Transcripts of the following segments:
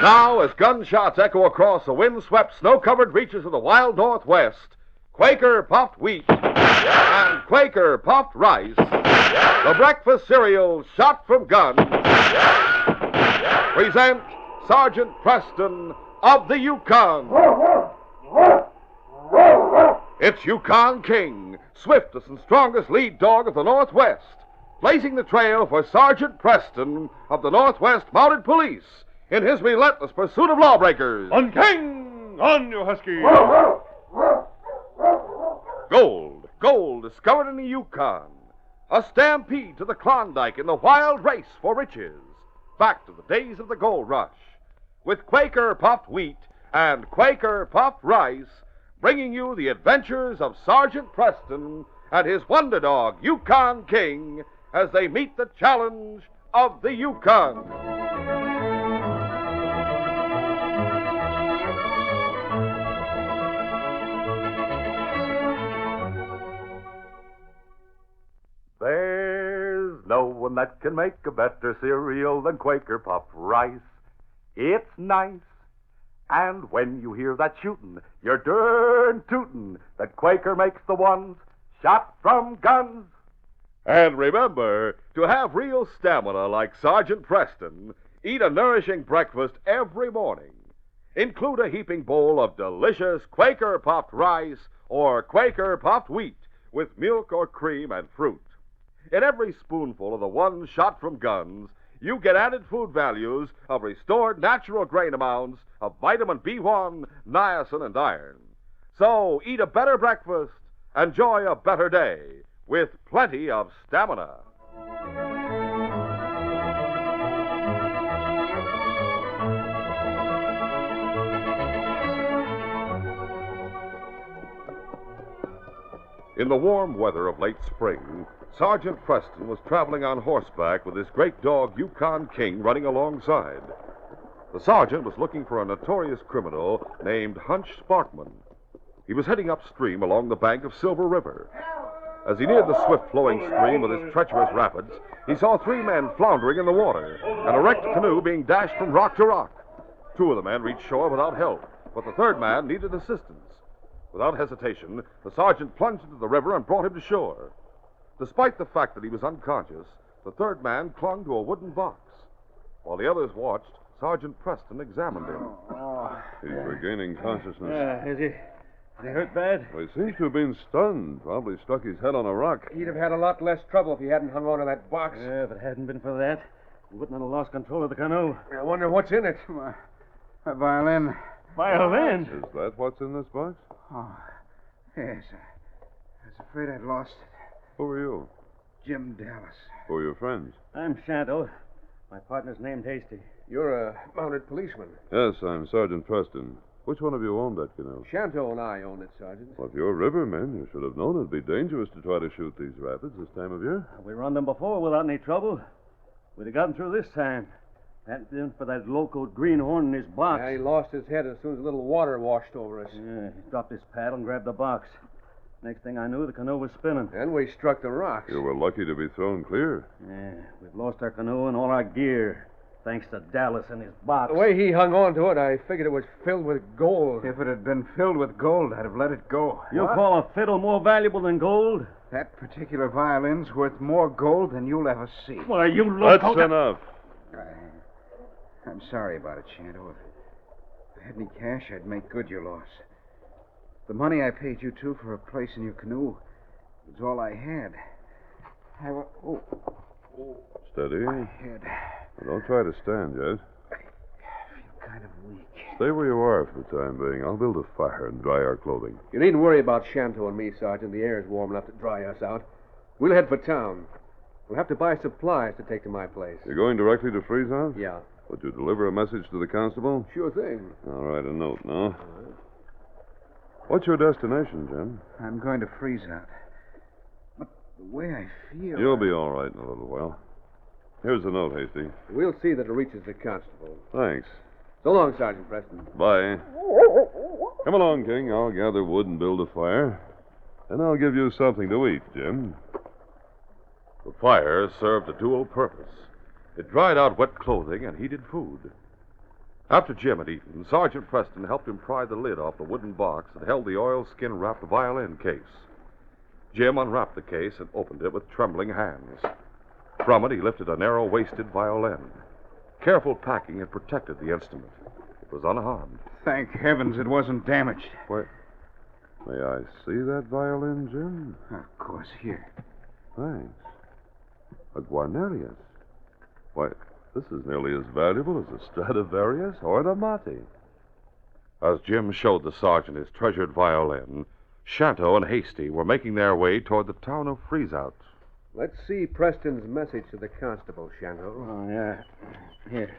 Now, as gunshots echo across the wind-swept, snow-covered reaches of the wild Northwest, Quaker puffed wheat and Quaker puffed rice, the breakfast cereal shot from guns, present Sergeant Preston of the Yukon. It's Yukon King, swiftest and strongest lead dog of the Northwest, blazing the trail for Sergeant Preston of the Northwest Mounted Police in his relentless pursuit of lawbreakers. On King! On, you husky! Gold discovered in the Yukon. A stampede to the Klondike in the wild race for riches. Back to the days of the gold rush. With Quaker puffed wheat and Quaker puffed rice, bringing you the adventures of Sergeant Preston and his wonder dog, Yukon King, as they meet the challenge of the Yukon. There's no one that can make a better cereal than Quaker puffed rice. It's nice. And when you hear that shootin', you're darn tootin' that Quaker makes the ones shot from guns. And remember, to have real stamina like Sergeant Preston, eat a nourishing breakfast every morning. Include a heaping bowl of delicious Quaker puffed rice or Quaker puffed wheat with milk or cream and fruit. In every spoonful of the ones shot from guns, you get added food values of restored natural grain amounts of vitamin B1, niacin, and iron. So eat a better breakfast, enjoy a better day, with plenty of stamina. In the warm weather of late spring, Sergeant Preston was traveling on horseback with his great dog, Yukon King, running alongside. The sergeant was looking for a notorious criminal named Hunch Sparkman. He was heading upstream along the bank of Silver River. As he neared the swift-flowing stream with its treacherous rapids, he saw three men floundering in the water and a wrecked canoe being dashed from rock to rock. Two of the men reached shore without help, but the third man needed assistance. Without hesitation, the sergeant plunged into the river and brought him to shore. Despite the fact that he was unconscious, the third man clung to a wooden box. While the others watched, Sergeant Preston examined him. He's regaining consciousness. Is he hurt bad? Well, he seems to have been stunned. Probably struck his head on a rock. He'd have had a lot less trouble if he hadn't hung on to that box. Yeah, if it hadn't been for that, he wouldn't have lost control of the canoe. I wonder what's in it. A violin. Violin? Is that what's in this box? Oh, yes. I was afraid I'd lost it. Who are you? Jim Dallas. Who are your friends? I'm Shanto. My partner's named Hasty. You're a mounted policeman. Yes, I'm Sergeant Preston. Which one of you owned that canoe? Shanto and I own it, Sergeant. Well, if you're rivermen, you should have known it'd be dangerous to try to shoot these rapids this time of year. We run them before without any trouble. We'd have gotten through this time. Hadn't been for that loco greenhorn in his box. Yeah, he lost his head as soon as a little water washed over us. Yeah, he dropped his paddle and grabbed the box. Next thing I knew, the canoe was spinning. And we struck the rocks. You were lucky to be thrown clear. Yeah, we've lost our canoe and all our gear, thanks to Dallas and his box. The way he hung on to it, I figured it was filled with gold. If it had been filled with gold, I'd have let it go. You call a fiddle more valuable than gold? That particular violin's worth more gold than you'll ever see. Why, you loco... That's enough. I'm sorry about it, Shanto. If I had any cash, I'd make good your loss. The money I paid you two for a place in your canoe was all I had. Steady. My head. Well, don't try to stand yet. I feel kind of weak. Stay where you are for the time being. I'll build a fire and dry our clothing. You needn't worry about Shanto and me, Sergeant. The air's warm enough to dry us out. We'll head for town. We'll have to buy supplies to take to my place. You're going directly to Freezeout? Yeah. Would you deliver a message to the constable? Sure thing. All right, a note now. What's your destination, Jim? I'm going to Freezeout. But the way I feel... You'll be all right in a little while. Here's the note, Hasty. We'll see that it reaches the constable. Thanks. So long, Sergeant Preston. Bye. Come along, King. I'll gather wood and build a fire. And I'll give you something to eat, Jim. The fire served a dual purpose. It dried out wet clothing and heated food. After Jim had eaten, Sergeant Preston helped him pry the lid off the wooden box that held the oilskin-wrapped violin case. Jim unwrapped the case and opened it with trembling hands. From it, he lifted a narrow-waisted violin. Careful packing had protected the instrument. It was unharmed. Thank heavens it wasn't damaged. Why, may I see that violin, Jim? Of course, here. Thanks. A Guarnerius. Why, this is nearly as valuable as a Stradivarius or an Amati. As Jim showed the sergeant his treasured violin, Shanto and Hasty were making their way toward the town of Freezeout. Let's see Preston's message to the constable, Shanto. Oh, yeah. Here.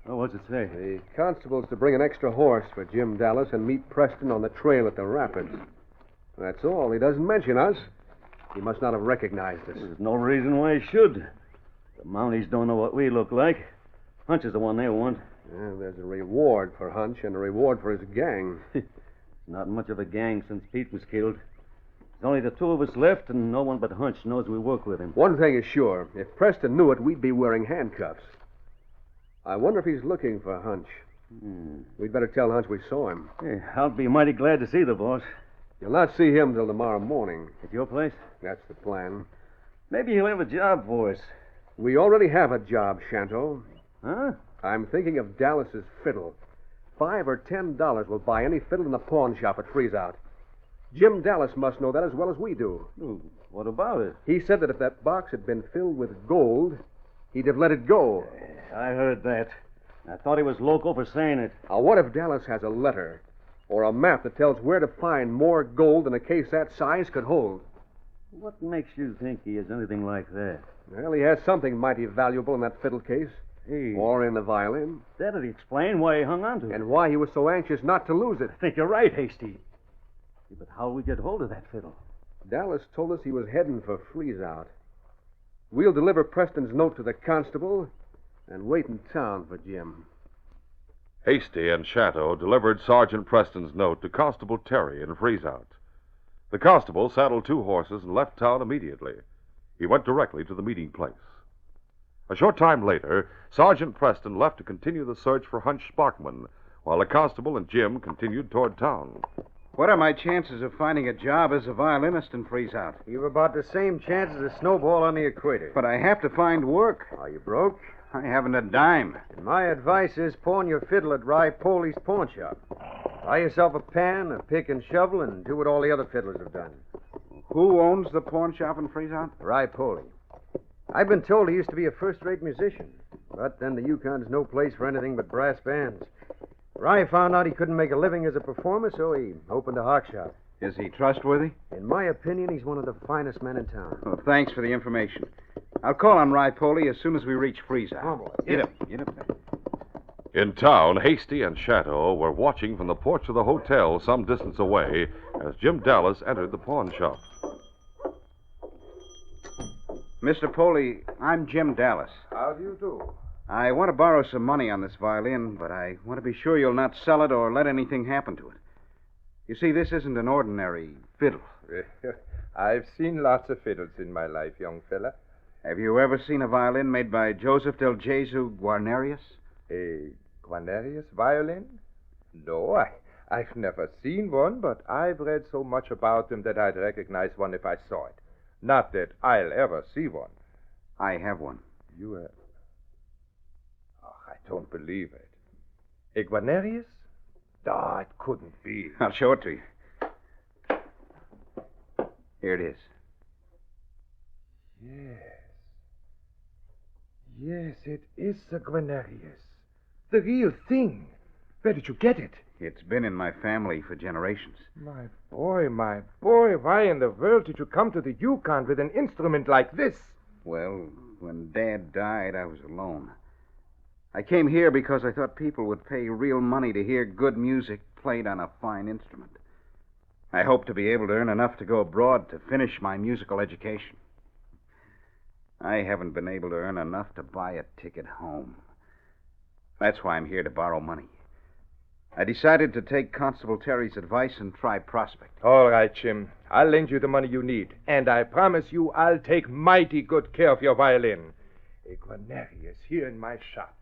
Oh, what's it say? The constable's to bring an extra horse for Jim Dallas and meet Preston on the trail at the rapids. That's all. He doesn't mention us. He must not have recognized us. There's no reason why he should. The Mounties don't know what we look like. Hunch is the one they want. Yeah, there's a reward for Hunch and a reward for his gang. Not much of a gang since Pete was killed. There's only the two of us left, and no one but Hunch knows we work with him. One thing is sure. If Preston knew it, we'd be wearing handcuffs. I wonder if he's looking for Hunch. We'd better tell Hunch we saw him. Hey, I'll be mighty glad to see the boss. You'll not see him till tomorrow morning. At your place? That's the plan. Maybe he'll have a job for us. We already have a job, Shanto. Huh? I'm thinking of Dallas's fiddle. $5 or $10 will buy any fiddle in the pawn shop at Freezeout. Jim Dallas must know that as well as we do. What about it? He said that if that box had been filled with gold, he'd have let it go. I heard that. I thought he was local for saying it. Now, what if Dallas has a letter or a map that tells where to find more gold than a case that size could hold? What makes you think he has anything like that? Well, he has something mighty valuable in that fiddle case. Hey. Or in the violin. That'd explain why he hung on to it. And why he was so anxious not to lose it. I think you're right, Hasty. But how'll we get hold of that fiddle? Dallas told us he was heading for Freezeout. We'll deliver Preston's note to the constable and wait in town for Jim. Hasty and Shanto delivered Sergeant Preston's note to Constable Terry in Freezeout. The constable saddled two horses and left town immediately. He went directly to the meeting place. A short time later, Sergeant Preston left to continue the search for Hunch Sparkman, while the constable and Jim continued toward town. What are my chances of finding a job as a violinist in Freezeout? You've about the same chance as a snowball on the equator. But I have to find work. Are you broke? I haven't a dime. And my advice is pawn your fiddle at Rye Poley's pawn shop. Buy yourself a pan, a pick and shovel, and do what all the other fiddlers have done. Who owns the pawn shop in Freezeout? Rye Poley. I've been told he used to be a first-rate musician, but then the Yukon's no place for anything but brass bands. Rye found out he couldn't make a living as a performer, so he opened a hock shop. Is he trustworthy? In my opinion, he's one of the finest men in town. Well, thanks for the information. I'll call on Rye Poley as soon as we reach Freezeout. Oh, boy. Get up. Get up there. In town, Hasty and Shanto were watching from the porch of the hotel some distance away as Jim Dallas entered the pawn shop. Mr. Poley, I'm Jim Dallas. How do you do? I want to borrow some money on this violin, but I want to be sure you'll not sell it or let anything happen to it. You see, this isn't an ordinary fiddle. I've seen lots of fiddles in my life, young fella. Have you ever seen a violin made by Joseph del Jesu Guarnerius? A Guarnerius violin? No, I've never seen one, but I've read so much about them that I'd recognize one if I saw it. Not that I'll ever see one. I have one. You have? Oh, I don't believe it. A Guarnerius? Oh, it couldn't be. I'll show it to you. Here it is. Yes, it is a Guarnerius. The real thing. Where did you get it? It's been in my family for generations. My boy, why in the world did you come to the Yukon with an instrument like this? Well, when Dad died, I was alone. I came here because I thought people would pay real money to hear good music played on a fine instrument. I hope to be able to earn enough to go abroad to finish my musical education. I haven't been able to earn enough to buy a ticket home. That's why I'm here to borrow money. I decided to take Constable Terry's advice and try prospecting. All right, Jim. I'll lend you the money you need. And I promise you I'll take mighty good care of your violin. A Guarnerius here in my shop.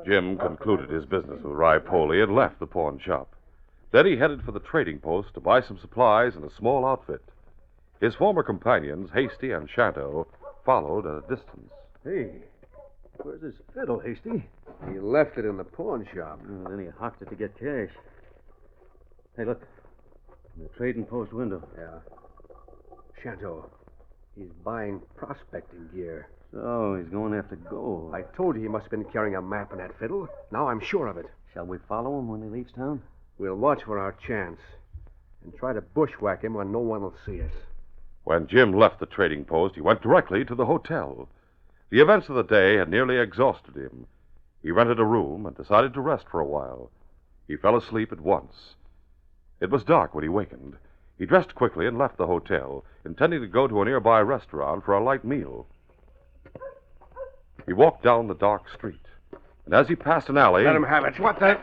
Jim concluded his business with Rye-Poley and left the pawn shop. Then he headed for the trading post to buy some supplies and a small outfit. His former companions, Hasty and Shadow, followed at a distance. Hey, where's his fiddle, Hasty? He left it in the pawn shop. Oh, then he hocked it to get cash. Hey, look. In the trading post window. Yeah. Shadow. He's buying prospecting gear. So, he's going after gold. I told you he must have been carrying a map and that fiddle. Now I'm sure of it. Shall we follow him when he leaves town? We'll watch for our chance and try to bushwhack him when no one will see us. When Jim left the trading post, he went directly to the hotel. The events of the day had nearly exhausted him. He rented a room and decided to rest for a while. He fell asleep at once. It was dark when he wakened. He dressed quickly and left the hotel, intending to go to a nearby restaurant for a light meal. He walked down the dark street, and as he passed an alley... Let him have it. What the...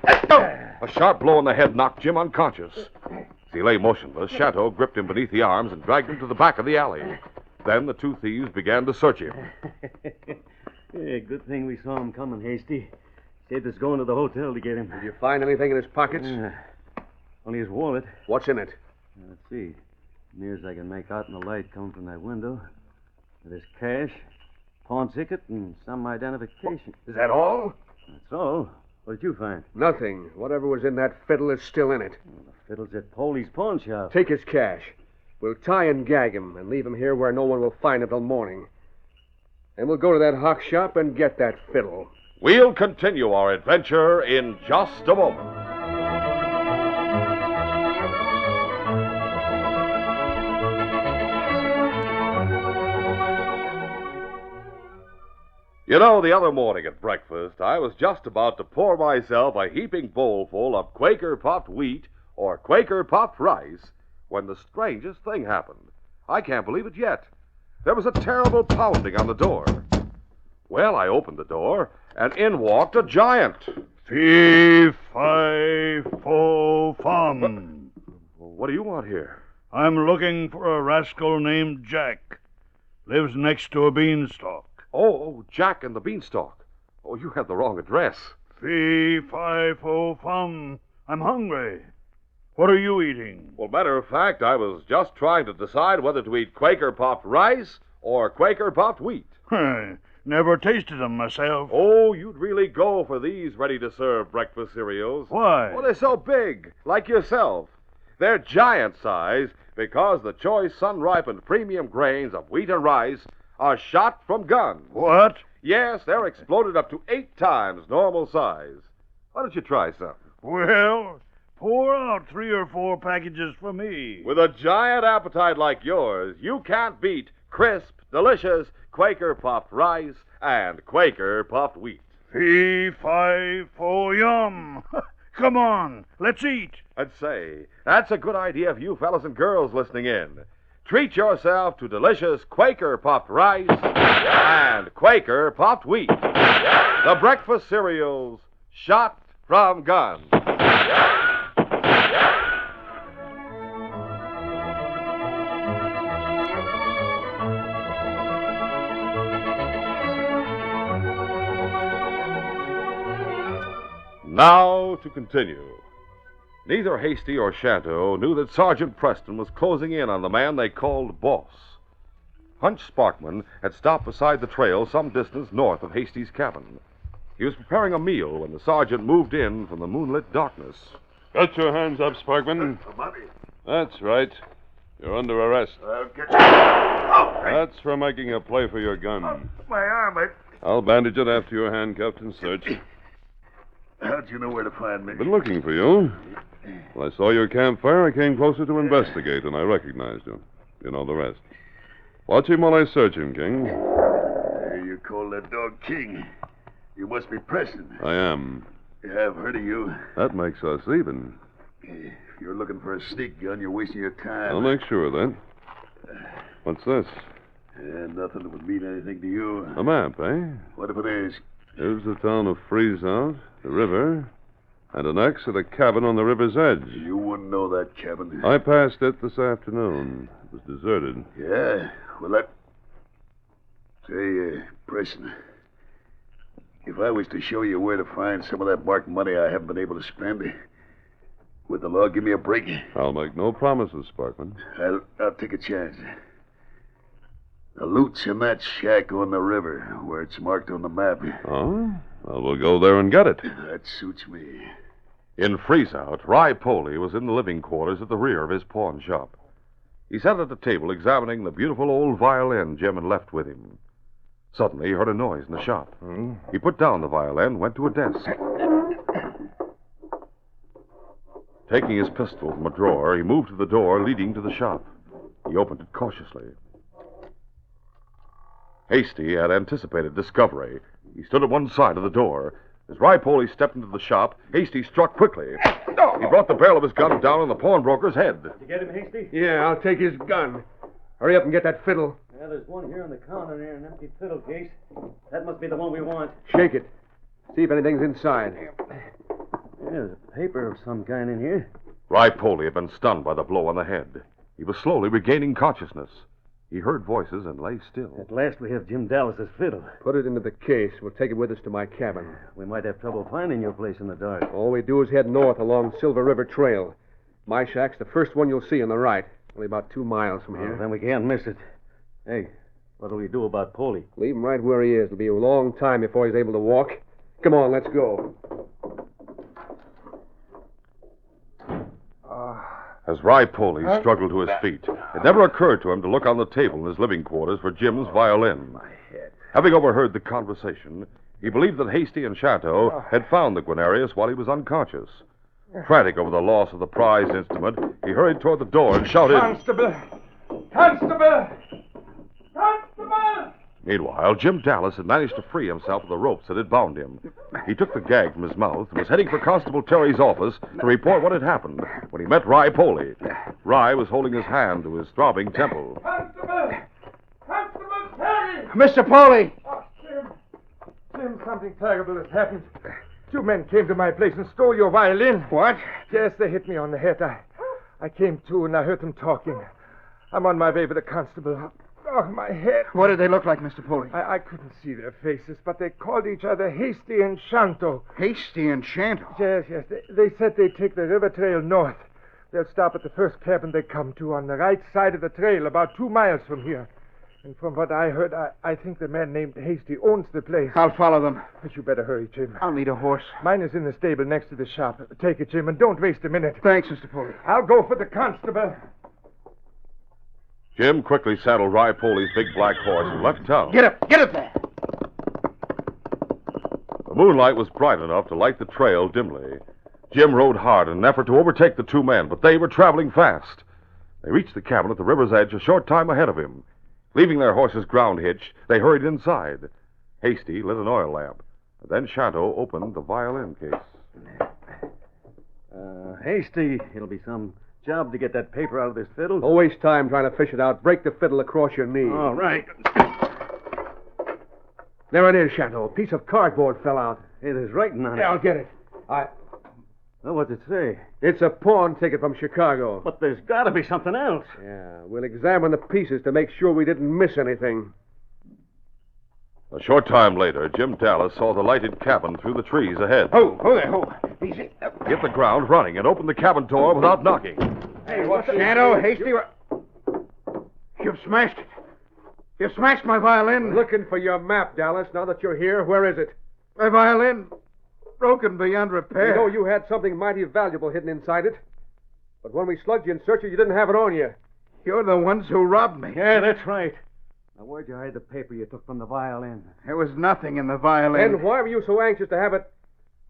A sharp blow on the head knocked Jim unconscious. As he lay motionless, Shadow gripped him beneath the arms and dragged him to the back of the alley. Then the two thieves began to search him. Yeah, good thing we saw him coming, Hasty. Saved us going to the hotel to get him. Did you find anything in his pockets? Only his wallet. What's in it? Let's see. Near as I can make out in the light coming from that window. There's cash, pawn ticket, and some identification. Is that all? That's all. What did you find? Nothing. Whatever was in that fiddle is still in it. Well, the fiddle's at Poley's pawn shop. Take his cash. We'll tie and gag him and leave him here where no one will find him till morning. And we'll go to that hock shop and get that fiddle. We'll continue our adventure in just a moment. You know, the other morning at breakfast, I was just about to pour myself a heaping bowlful of Quaker puffed wheat or Quaker puffed rice when the strangest thing happened. I can't believe it yet. There was a terrible pounding on the door. Well, I opened the door, and in walked a giant. Fee, fi, fo, fum. What do you want here? I'm looking for a rascal named Jack. Lives next to a beanstalk. Oh, Jack and the Beanstalk. Oh, you have the wrong address. Fee, fi, fo, fum. I'm hungry. What are you eating? Well, matter of fact, I was just trying to decide whether to eat Quaker puffed rice or Quaker puffed wheat. Never tasted them myself. Oh, you'd really go for these ready-to-serve breakfast cereals. Why? Well, they're so big, like yourself. They're giant size because the choice sun-ripened premium grains of wheat and rice are shot from guns. What? Yes, they're exploded up to 8 times normal size. Why don't you try some? Well, pour out 3 or 4 packages for me. With a giant appetite like yours, you can't beat crisp, delicious Quaker puffed rice and Quaker puffed wheat. Fee, fi, fo, yum. Come on, let's eat. I'd say, that's a good idea for you fellas and girls listening in. Treat yourself to delicious Quaker puffed rice and Quaker puffed wheat. The breakfast cereals shot from guns. Now to continue. Neither Hasty or Shadow knew that Sergeant Preston was closing in on the man they called Boss. Hunch Sparkman had stopped beside the trail some distance north of Hasty's cabin. He was preparing a meal when the sergeant moved in from the moonlit darkness. Got your hands up, Sparkman. That's right. You're under arrest. I'll get you. Oh, That's for making a play for your gun. my arm. I'll bandage it after you're handcuffed and searched. How'd you know where to find me? Been looking for you. When I saw your campfire, I came closer to investigate, and I recognized you. You know the rest. Watch him while I search him, King. You call that dog King. You must be Preston. I am. Yeah, I've heard of you. That makes us even. If you're looking for a sneak gun, you're wasting your time. I'll make sure of that. What's this? Nothing that would mean anything to you. A map, eh? What if it is? Here's the town of Freezeout, the river, and an X at a cabin on the river's edge. You wouldn't know that cabin. I passed it this afternoon. It was deserted. Yeah? Well, that... Say, Preston, If I was to show you where to find some of that marked money I haven't been able to spend, would the law give me a break? I'll make no promises, Sparkman. I'll take a chance. The loot's in that shack on the river, where it's marked on the map. Oh? Well, we'll go there and get it. That suits me. In freeze-out, Rye Poley was in the living quarters at the rear of his pawn shop. He sat at the table examining the beautiful old violin Jim had left with him. Suddenly, he heard a noise in the shop. He put down the violin, went to a desk. Taking his pistol from a drawer, he moved to the door leading to the shop. He opened it cautiously. Hasty had anticipated discovery. He stood at one side of the door. As Rye Poley stepped into the shop, Hasty struck quickly. He brought the barrel of his gun down on the pawnbroker's head. Did you get him, Hasty? Yeah, I'll take his gun. Hurry up and get that fiddle. Yeah, there's one here on the counter near an empty fiddle case. That must be the one we want. Shake it. See if anything's inside. Yeah, there's a paper of some kind in here. Rye Poley had been stunned by the blow on the head. He was slowly regaining consciousness. He heard voices and lay still. At last we have Jim Dallas's fiddle. Put it into the case. We'll take it with us to my cabin. We might have trouble finding your place in the dark. All we do is head north along Silver River Trail. My shack's the first one you'll see on the right. Only about 2 miles from here. Then we can't miss it. Hey, what'll we do about Poley? Leave him right where he is. It'll be a long time before he's able to walk. Come on, let's go. As Rye Poley struggled to his feet, it never occurred to him to look on the table in his living quarters for Jim's violin. Having overheard the conversation, he believed that Hasty and Chateau had found the Guanarius while he was unconscious. Frantic over the loss of the prized instrument, he hurried toward the door and shouted, Constable! Constable! Constable! Meanwhile, Jim Dallas had managed to free himself of the ropes that had bound him. He took the gag from his mouth and was heading for Constable Terry's office to report what had happened when he met Rye Poley. Rye was holding his hand to his throbbing temple. Constable! Constable Terry! Mr. Poley! Oh, Jim, something terrible has happened. 2 men came to my place and stole your violin. What? Yes, they hit me on the head. I came to and I heard them talking. I'm on my way with the constable. Oh, my head. What did they look like, Mr. Poley? I couldn't see their faces, but they called each other Hasty and Shanto. Hasty and Shanto? Yes. They said they'd take the river trail north. They'll stop at the first cabin they come to on the right side of the trail, about 2 miles from here. And from what I heard, I think the man named Hasty owns the place. I'll follow them. But you better hurry, Jim. I'll need a horse. Mine is in the stable next to the shop. Take it, Jim, and don't waste a minute. Thanks, Mr. Poley. I'll go for the constable. Jim quickly saddled Rye Poley's big black horse and left town. Get up there. The moonlight was bright enough to light the trail dimly. Jim rode hard in an effort to overtake the 2 men, but they were traveling fast. They reached the cabin at the river's edge a short time ahead of him. Leaving their horses ground hitched, they hurried inside. Hasty lit an oil lamp. Then Chateau opened the violin case. Hasty, it'll be some job to get that paper out of this fiddle. Don't waste time trying to fish it out. Break the fiddle across your knee. All right. There it is, Chateau. A piece of cardboard fell out. Hey, there's writing on it. Yeah, I'll get it. Well, what's it say? It's a pawn ticket from Chicago. But there's got to be something else. Yeah, we'll examine the pieces to make sure we didn't miss anything. A short time later, Jim Dallas saw the lighted cabin through the trees ahead. Oh, there. Easy. He hit the ground running and opened the cabin door without knocking. Hey, what's Shanto, Hasty? You've smashed it. You've smashed my violin. Looking for your map, Dallas. Now that you're here, where is it? My violin. Broken beyond repair. You know you had something mighty valuable hidden inside it. But when we slugged you in search of you didn't have it on you. You're the ones who robbed me. Yeah, that's right. Now, where'd you hide the paper you took from the violin? There was nothing in the violin. And why were you so anxious to have it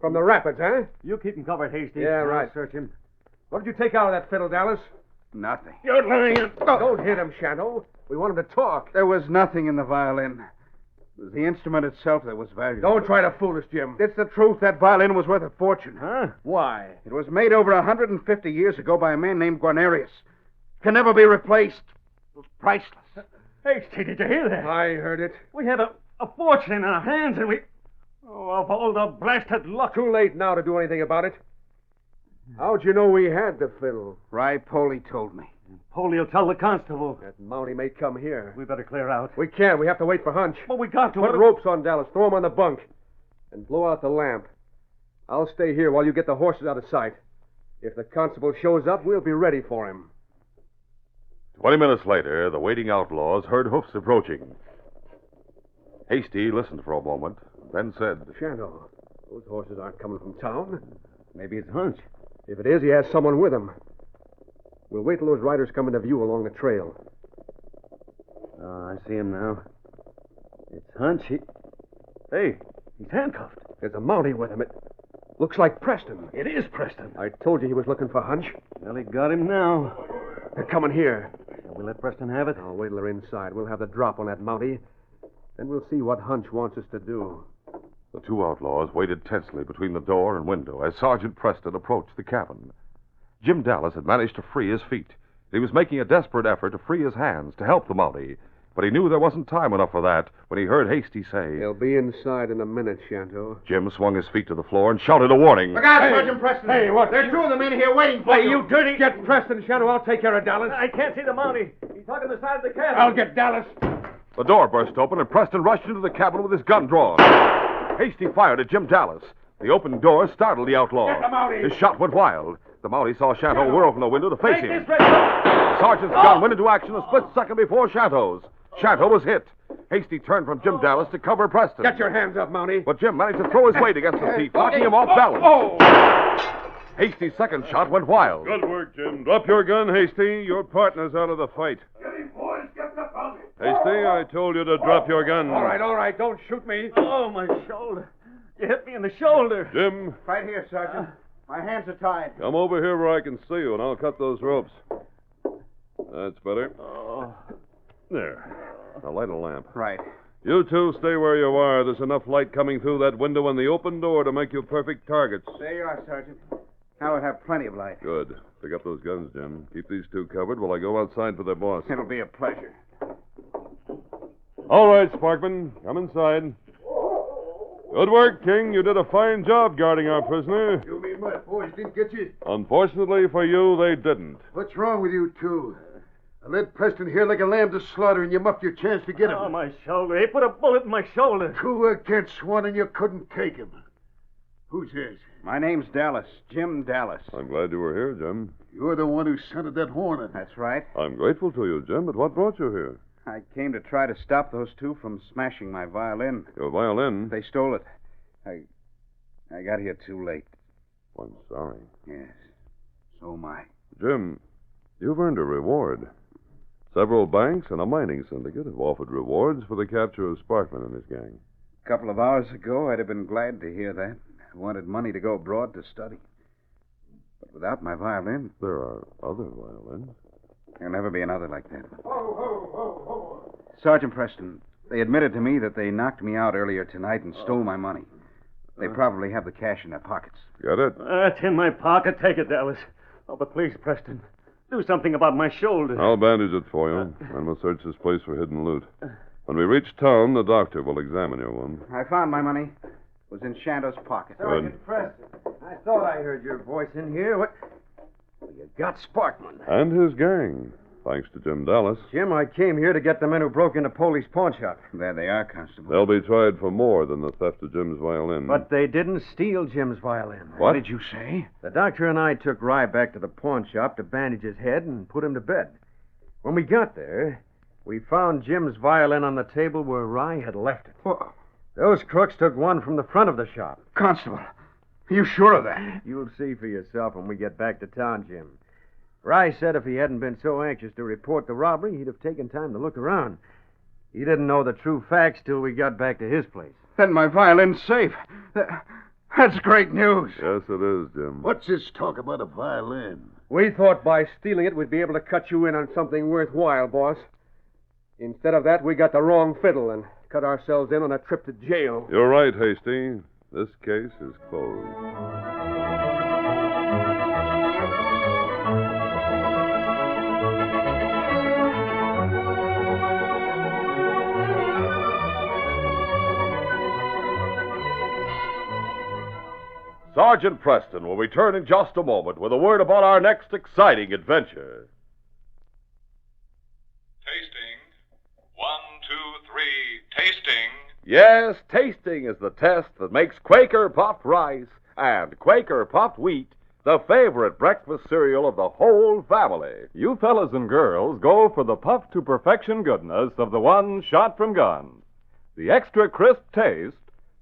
from the rapids, huh? You keep him covered, Hasty. Yeah, right. I'll search him. What did you take out of that fiddle, Dallas? Nothing. You're lying. Don't hit him, Shanto. We want him to talk. There was nothing in the violin. It was the instrument itself that was valuable. Don't try to fool us, Jim. It's the truth. That violin was worth a fortune. Huh? Why? It was made over 150 years ago by a man named Guanarius. Can never be replaced. It was priceless. Hasty, did you hear that? I heard it. We had a fortune in our hands, and we... Oh, of all the blasted luck. Too late now to do anything about it. How'd you know we had the fiddle? Rye Poley told me. Poley will tell the constable. That Mountie may come here. We better clear out. We can't. We have to wait for Hunch. But we got to... Put ropes on Dallas. Throw him on the bunk. and blow out the lamp. I'll stay here while you get the horses out of sight. If the constable shows up, we'll be ready for him. 20 minutes later, the waiting outlaws heard hoofs approaching. Hasty listened for a moment, then said, Shanto, those horses aren't coming from town. Maybe it's Hunch. If it is, he has someone with him. We'll wait till those riders come into view along the trail. Oh, I see him now. It's Hunch. Hey, he's handcuffed. There's a Mountie with him. It looks like Preston. It is Preston. I told you he was looking for Hunch. Well, he got him now. They're coming here. Shall we let Preston have it? I'll wait till they're inside. We'll have the drop on that Mountie. Then we'll see what Hunch wants us to do. The two outlaws waited tensely between the door and window as Sergeant Preston approached the cabin. Jim Dallas had managed to free his feet. He was making a desperate effort to free his hands to help the Mountie, but he knew there wasn't time enough for that when he heard Hasty say... They'll be inside in a minute, Shanto. Jim swung his feet to the floor and shouted a warning. Look out, Sergeant Preston. Hey, what? There are two of them in here waiting for you. you dirty... Get Preston, Shanto. I'll take care of Dallas. I can't see the Mountie. He's talking the side of the cabin. I'll get Dallas. The door burst open and Preston rushed into the cabin with his gun drawn. Hasty fired at Jim Dallas. The open door startled the outlaw. Get the Mountie. His shot went wild. The Mountie saw Shanto whirl from the window to face him. The sergeant's gun went into action a split second before Shanto's. Shanto was hit. Hasty turned from Jim Dallas to cover Preston. Get your hands up, Mountie. But Jim managed to throw his weight against the seat, knocking him off balance. Hasty's second shot went wild. Good work, Jim. Drop your gun, Hasty. Your partner's out of the fight. Get him, boys. Get the Mountie. Hasty, I told you to drop your gun. All right. Don't shoot me. Oh, my shoulder. You hit me in the shoulder. Jim, Right here, Sergeant. My hands are tied. come over here where I can see you, and I'll cut those ropes. That's better. Oh. There. Now light a lamp. Right. You two stay where you are. There's enough light coming through that window and the open door to make you perfect targets. There you are, Sergeant. Now we'll have plenty of light. Good. Pick up those guns, Jim. Keep these two covered while I go outside for their boss. It'll be a pleasure. All right, Sparkman. Come inside. Good work, King. You did a fine job guarding our prisoner. You mean my boys didn't get you? Unfortunately for you, they didn't. What's wrong with you two? I led Preston here like a lamb to slaughter, and you muffed your chance to get him. Oh, my shoulder. He put a bullet in my shoulder. Two against one, and you couldn't take him. Who's this? My name's Dallas. Jim Dallas. I'm glad you were here, Jim. You're the one who scented that Hornet. That's right. I'm grateful to you, Jim, but what brought you here? I came to try to stop those two from smashing my violin. Your violin? They stole it. I got here too late. I'm sorry. Yes. So am I. Jim, you've earned a reward. Several banks and a mining syndicate have offered rewards for the capture of Sparkman and his gang. A couple of hours ago, I'd have been glad to hear that. I wanted money to go abroad to study. But without my violin, There are other violins. there'll never be another like that. Sergeant Preston, they admitted to me that they knocked me out earlier tonight and stole my money. They probably have the cash in their pockets. Got it? It's in my pocket. Take it, Dallas. Oh, but please, Preston, do something about my shoulder. I'll bandage it for you, and we'll search this place for hidden loot. When we reach town, the doctor will examine your wound. I found my money. It was in Shanto's pocket. Good. Preston, I thought I heard your voice in here. What? Well, you got Sparkman. And his gang, thanks to Jim Dallas. Jim, I came here to get the men who broke into Poley's pawn shop. There they are, Constable. They'll be tried for more than the theft of Jim's violin. But they didn't steal Jim's violin. What? did you say? The doctor and I took Rye back to the pawn shop to bandage his head and put him to bed. When we got there, we found Jim's violin on the table where Rye had left it. Well, Those crooks took one from the front of the shop. Constable, are you sure of that? You'll see for yourself when we get back to town, Jim. Rye said if he hadn't been so anxious to report the robbery, he'd have taken time to look around. He didn't know the true facts till we got back to his place. Then my violin's safe. That's great news. Yes, it is, Jim. What's this talk about a violin? We thought by stealing it we'd be able to cut you in on something worthwhile, boss. Instead of that, we got the wrong fiddle and cut ourselves in on a trip to jail. You're right, Hasty. This case is closed. Sergeant Preston will return in just a moment with a word about our next exciting adventure. Tasting. 1, 2, 3. Tasting. Yes, tasting is the test that makes Quaker puffed rice and Quaker puffed wheat the favorite breakfast cereal of the whole family. You fellas and girls go for the puff to perfection goodness of the one shot from guns. The extra crisp taste,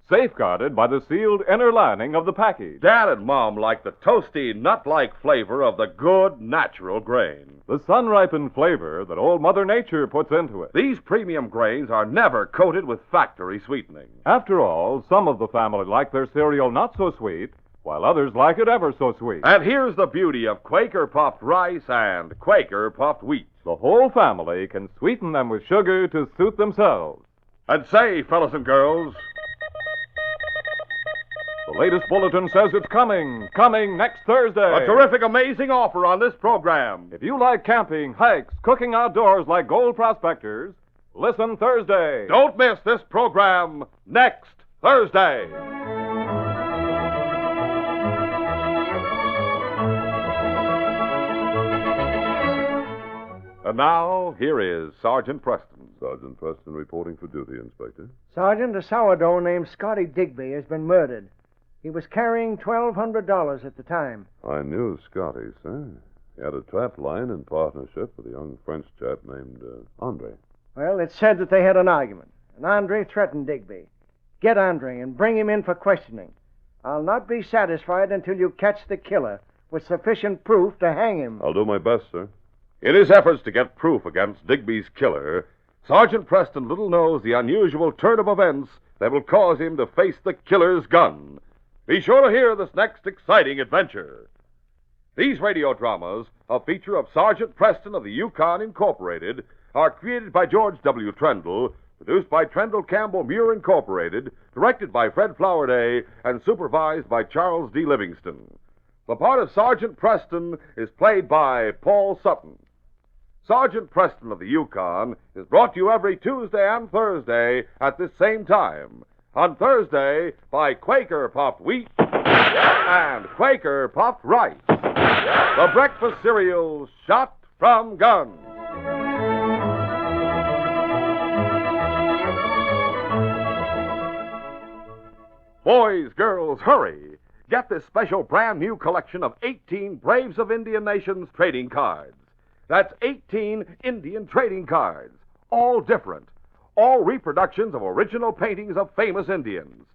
safeguarded by the sealed inner lining of the package. Dad and Mom like the toasty, nut-like flavor of the good, natural grain. The sun-ripened flavor that old Mother Nature puts into it. These premium grains are never coated with factory sweetening. After all, some of the family like their cereal not so sweet, while others like it ever so sweet. And here's the beauty of Quaker puffed rice and Quaker puffed wheat. The whole family can sweeten them with sugar to suit themselves. And say, fellas and girls, the latest bulletin says it's coming next Thursday. A terrific, amazing offer on this program. If you like camping, hikes, cooking outdoors like gold prospectors, listen Thursday. Don't miss this program next Thursday. And now, here is Sergeant Preston. Sergeant Preston reporting for duty, Inspector. Sergeant, a sourdough named Scotty Digby has been murdered. He was carrying $1,200 at the time. I knew Scotty, sir. He had a trap line in partnership with a young French chap named Andre. Well, it's said that they had an argument, and Andre threatened Digby. Get Andre and bring him in for questioning. I'll not be satisfied until you catch the killer with sufficient proof to hang him. I'll do my best, sir. In his efforts to get proof against Digby's killer, Sergeant Preston little knows the unusual turn of events that will cause him to face the killer's gun. Be sure to hear this next exciting adventure. These radio dramas, a feature of Sergeant Preston of the Yukon Incorporated, are created by George W. Trendle, produced by Trendle Campbell Muir Incorporated, directed by Fred Flowerday, and supervised by Charles D. Livingston. The part of Sergeant Preston is played by Paul Sutton. Sergeant Preston of the Yukon is brought to you every Tuesday and Thursday at this same time. On Thursday, by Quaker Puffed Wheat and Quaker Puffed Rice, the breakfast cereal shot from guns. Boys, girls, hurry! Get this special brand new collection of 18 Braves of Indian Nations trading cards. That's 18 Indian trading cards, all different. All reproductions of original paintings of famous Indians.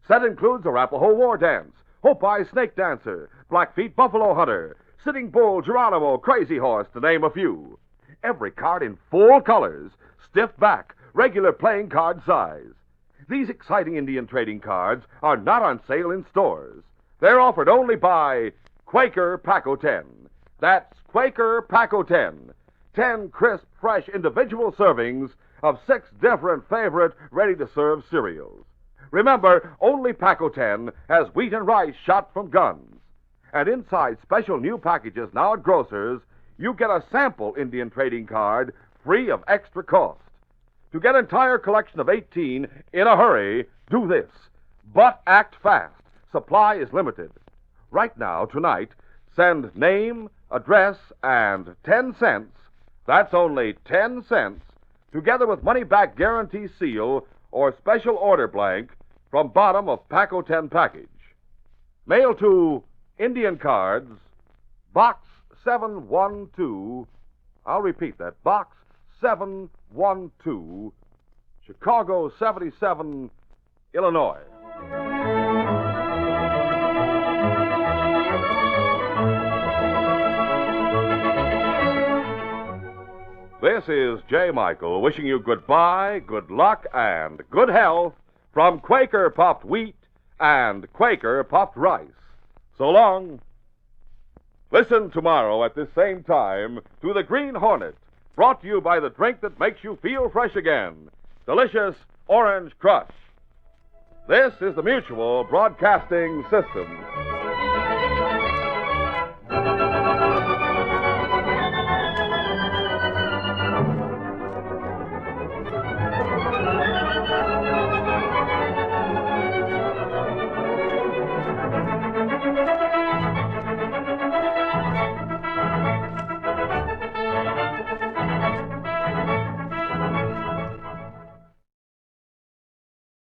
Set includes Arapaho War Dance, Hopi Snake Dancer, Blackfeet Buffalo Hunter, Sitting Bull, Geronimo, Crazy Horse, to name a few. Every card in full colors, stiff back, regular playing card size. These exciting Indian trading cards are not on sale in stores. They're offered only by Quaker Pack-O-10. That's Quaker Pack-O-10. 10 crisp, fresh individual servings of 6 different favorite ready-to-serve cereals. Remember, only Pack-O-10 has wheat and rice shot from guns. And inside special new packages now at grocers, you get a sample Indian trading card free of extra cost. To get entire collection of 18 in a hurry, do this. But act fast. Supply is limited. Right now, tonight, send name, address, and 10 cents. That's only 10 cents. Together with money-back guarantee seal or special order blank from bottom of Pack-O-10 package. Mail to Indian Cards, Box 712. I'll repeat that. Box 712, Chicago 77, Illinois. This is J. Michael wishing you goodbye, good luck, and good health from Quaker Puffed Wheat and Quaker Puffed Rice. So long. Listen tomorrow at this same time to The Green Hornet, brought to you by the drink that makes you feel fresh again, delicious Orange Crush. This is the Mutual Broadcasting System.